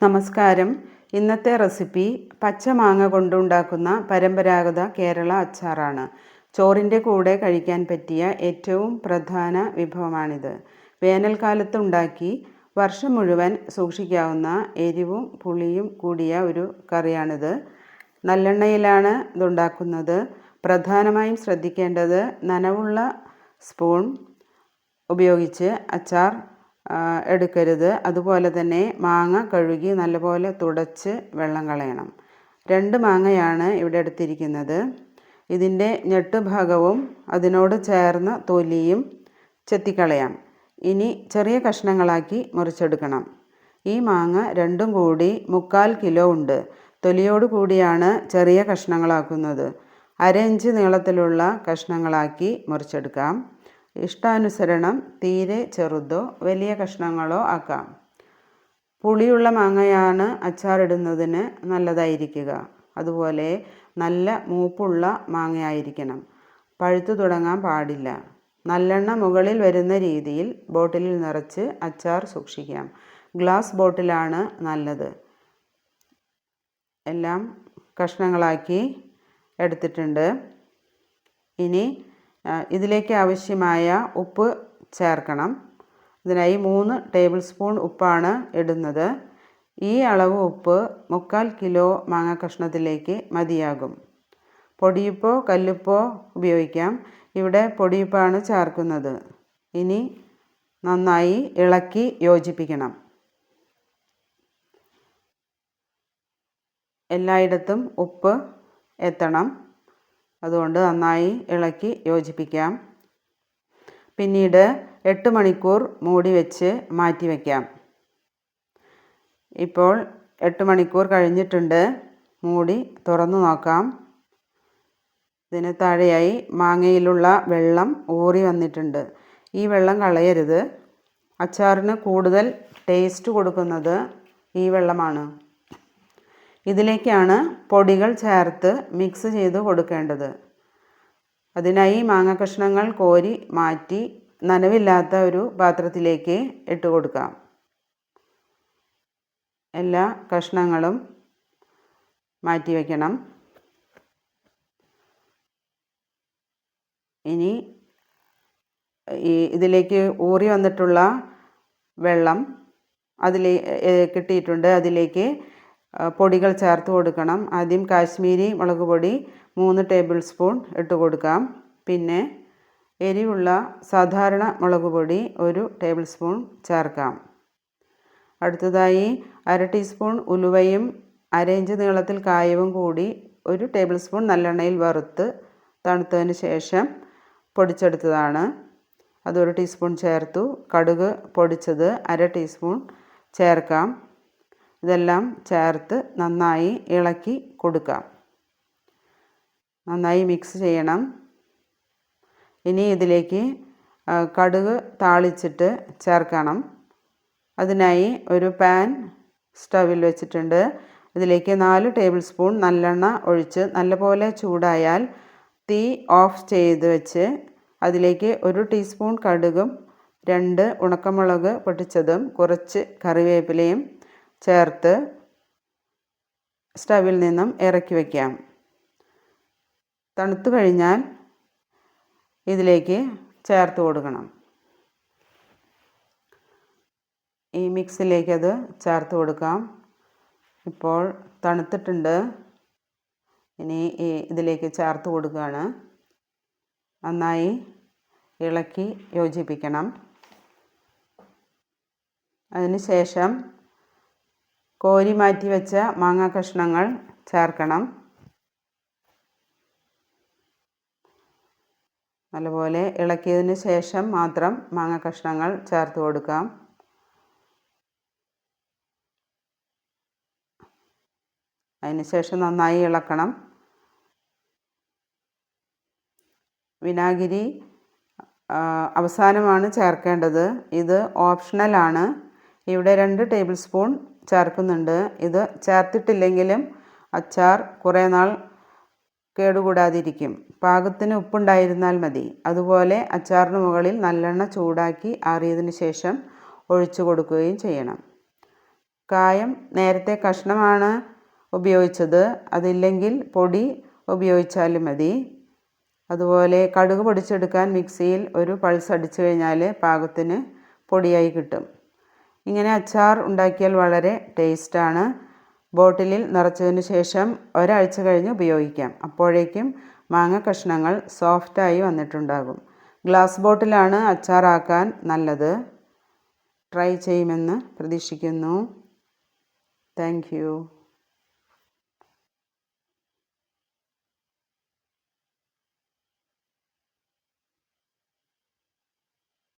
നമസ്കാരം. ഇന്നത്തെ റെസിപ്പി പച്ചമാങ്ങ കൊണ്ടുണ്ടാക്കുന്ന പരമ്പരാഗത കേരള അച്ചാറാണ്. ചോറിൻ്റെ കൂടെ കഴിക്കാൻ പറ്റിയ ഏറ്റവും പ്രധാന വിഭവമാണിത്. വേനൽക്കാലത്ത് ഉണ്ടാക്കി വർഷം മുഴുവൻ സൂക്ഷിക്കാവുന്ന എരിവും പുളിയും കൂടിയ ഒരു കറിയാണിത്. നല്ലെണ്ണയിലാണ് ഇതുണ്ടാക്കുന്നത്. പ്രധാനമായും ശ്രദ്ധിക്കേണ്ടത് നനവുള്ള സ്പൂൺ ഉപയോഗിച്ച് അച്ചാർ എടുക്കരുത്. അതുപോലെ തന്നെ മാങ്ങ കഴുകി നല്ലപോലെ തുടച്ച് വെള്ളം കളയണം. 2 മാങ്ങയാണ് ഇവിടെ എടുത്തിരിക്കുന്നത്. ഇതിൻ്റെ ഞെട്ടുഭാഗവും അതിനോട് ചേർന്ന തൊലിയും ചെത്തിക്കളയാം. ഇനി ചെറിയ കഷ്ണങ്ങളാക്കി മുറിച്ചെടുക്കണം. ഈ മാങ്ങ രണ്ടും കൂടി 3/4 കിലോ ഉണ്ട്. തൊലിയോട് കൂടിയാണ് ചെറിയ കഷ്ണങ്ങളാക്കുന്നത്. 1/2 ഇഞ്ച് നീളത്തിലുള്ള കഷ്ണങ്ങളാക്കി മുറിച്ചെടുക്കാം. ഇഷ്ടാനുസരണം തീരെ ചെറുതോ വലിയ കഷ്ണങ്ങളോ ആക്കാം. പുളിയുള്ള മാങ്ങയാണ് അച്ചാറിടുന്നതിന് നല്ലതായിരിക്കുക. അതുപോലെ നല്ല മൂപ്പുള്ള മാങ്ങയായിരിക്കണം. പഴുത്തു തുടങ്ങാൻ പാടില്ല. നല്ലെണ്ണ മുകളിൽ വരുന്ന രീതിയിൽ ബോട്ടിലിൽ നിറച്ച് അച്ചാർ സൂക്ഷിക്കാം. ഗ്ലാസ് ബോട്ടിലാണ് നല്ലത്. എല്ലാം കഷ്ണങ്ങളാക്കി എടുത്തിട്ടുണ്ട്. ഇനി ഇതിലേക്ക് ആവശ്യമായ ഉപ്പ് ചേർക്കണം. ഇതിനായി 3 ടേബിൾ സ്പൂൺ ഉപ്പാണ് ഇടുന്നത്. ഈ അളവ് ഉപ്പ് 3/4 കിലോ മാങ്ങ കഷ്ണത്തിലേക്ക് മതിയാകും. പൊടിയുപ്പോ കല്ലുപ്പോ ഉപയോഗിക്കാം. ഇവിടെ പൊടിയുപ്പാണ് ചേർക്കുന്നത്. ഇനി നന്നായി ഇളക്കി യോജിപ്പിക്കണം. എല്ലായിടത്തും ഉപ്പ് എത്തണം. അതുകൊണ്ട് നന്നായി ഇളക്കി യോജിപ്പിക്കാം. പിന്നീട് 8 മണിക്കൂർ മൂടി വെച്ച് മാറ്റി വയ്ക്കാം. ഇപ്പോൾ 8 മണിക്കൂർ കഴിഞ്ഞിട്ടുണ്ട്. മൂടി തുറന്നു നോക്കാം. ഇതിന് താഴെയായി മാങ്ങയിലുള്ള വെള്ളം ഊറി വന്നിട്ടുണ്ട്. ഈ വെള്ളം കളയരുത്. അച്ചാറിന് കൂടുതൽ ടേസ്റ്റ് കൊടുക്കുന്നത് ഈ വെള്ളമാണ്. ഇതിലേക്കാണ് പൊടികൾ ചേർത്ത് മിക്സ് ചെയ്ത് കൊടുക്കേണ്ടത്. അതിനായി മാങ്ങ കഷ്ണങ്ങൾ കോരി മാറ്റി നനവില്ലാത്ത ഒരു പാത്രത്തിലേക്ക് ഇട്ട് കൊടുക്കാം. എല്ലാ കഷ്ണങ്ങളും മാറ്റി വയ്ക്കണം. ഇനി ഇതിലേക്ക് ഊറി വന്നിട്ടുള്ള വെള്ളം കിട്ടിയിട്ടുണ്ട്. അതിലേക്ക് പൊടികൾ ചേർത്ത് കൊടുക്കണം. ആദ്യം കാശ്മീരി മുളക് പൊടി 3 ടേബിൾ സ്പൂൺ ഇട്ട് കൊടുക്കാം. പിന്നെ എരിവുള്ള സാധാരണ മുളക് പൊടി 1 ടേബിൾ സ്പൂൺ ചേർക്കാം. അടുത്തതായി 1/2 ടീസ്പൂൺ ഉലുവയും 1/2 ഇഞ്ച് നീളത്തിൽ കായവും കൂടി 1 ടേബിൾ സ്പൂൺ നല്ലെണ്ണയിൽ വറുത്ത് തണുത്തതിന് ശേഷം പൊടിച്ചെടുത്തതാണ്. അത് 1 ടീസ്പൂൺ ചേർത്തു. കടുക് പൊടിച്ചത് 1/2 ടീസ്പൂൺ ചേർക്കാം. ഇതെല്ലാം ചേർത്ത് നന്നായി ഇളക്കി കൊടുക്കാം. നന്നായി മിക്സ് ചെയ്യണം. ഇനി ഇതിലേക്ക് കടുക് താളിച്ചിട്ട് ചേർക്കണം. അതിനായി ഒരു പാൻ സ്റ്റവിൽ വെച്ചിട്ടുണ്ട്. ഇതിലേക്ക് 4 ടേബിൾ സ്പൂൺ നല്ലെണ്ണ ഒഴിച്ച് നല്ലപോലെ ചൂടായാൽ തീ ഓഫ് ചെയ്ത് വെച്ച് അതിലേക്ക് 1 ടീസ്പൂൺ കടുകും 2 ഉണക്കമുളക് പൊട്ടിച്ചതും കുറച്ച് കറിവേപ്പിലയും ചേർത്ത് സ്റ്റവിൽ നിന്നും ഇറക്കി വയ്ക്കാം. തണുത്തു കഴിഞ്ഞാൽ ഇതിലേക്ക് ചേർത്ത് കൊടുക്കണം. ഈ മിക്സിലേക്ക് അത് ചേർത്ത് കൊടുക്കാം. ഇപ്പോൾ തണുത്തിട്ടുണ്ട്. ഇനി ഇതിലേക്ക് ചേർത്ത് കൊടുക്കുകയാണ്. നന്നായി ഇളക്കി യോജിപ്പിക്കണം. അതിനുശേഷം കോരി മാറ്റി വെച്ച മാങ്ങ കഷ്ണങ്ങൾ ചേർക്കണം. നല്ലപോലെ ഇളക്കിയതിന് ശേഷം മാത്രം മാങ്ങ കഷ്ണങ്ങൾ ചേർത്ത് കൊടുക്കാം. അതിനുശേഷം നന്നായി ഇളക്കണം. വിനാഗിരി അവസാനമാണ് ചേർക്കേണ്ടത്. ഇത് ഓപ്ഷണലാണ്. ഇവിടെ 2 ടേബിൾ സ്പൂൺ ചേർക്കുന്നുണ്ട്. ഇത് ചേർത്തിട്ടില്ലെങ്കിലും അച്ചാർ കുറേ നാൾ കേടുകൂടാതിരിക്കും. പാകത്തിന് ഉപ്പുണ്ടായിരുന്നാൽ മതി. അതുപോലെ അച്ചാറിന് മുകളിൽ നല്ലെണ്ണ ചൂടാക്കി ആറിയതിന് ശേഷം ഒഴിച്ചു കൊടുക്കുകയും ചെയ്യണം. കായം നേരത്തെ കഷ്ണമാണ് ഉപയോഗിച്ചത്, അതില്ലെങ്കിൽ പൊടി ഉപയോഗിച്ചാലും മതി. അതുപോലെ കടുക് പൊടിച്ചെടുക്കാൻ മിക്സിയിൽ ഒരു പൾസ് അടിച്ചു കഴിഞ്ഞാൽ പാകത്തിന് പൊടിയായി കിട്ടും. ഇങ്ങനെ അച്ചാർ ഉണ്ടാക്കിയാൽ വളരെ ടേസ്റ്റാണ്. ബോട്ടിലിൽ നിറച്ചതിന് ശേഷം ഒരാഴ്ച കഴിഞ്ഞ് ഉപയോഗിക്കാം. അപ്പോഴേക്കും മാങ്ങ കഷ്ണങ്ങൾ സോഫ്റ്റായി വന്നിട്ടുണ്ടാകും. ഗ്ലാസ് ബോട്ടിലാണ് അച്ചാറാക്കാൻ നല്ലത്. ട്രൈ ചെയ്യുമെന്ന് പ്രതീക്ഷിക്കുന്നു. Thank you.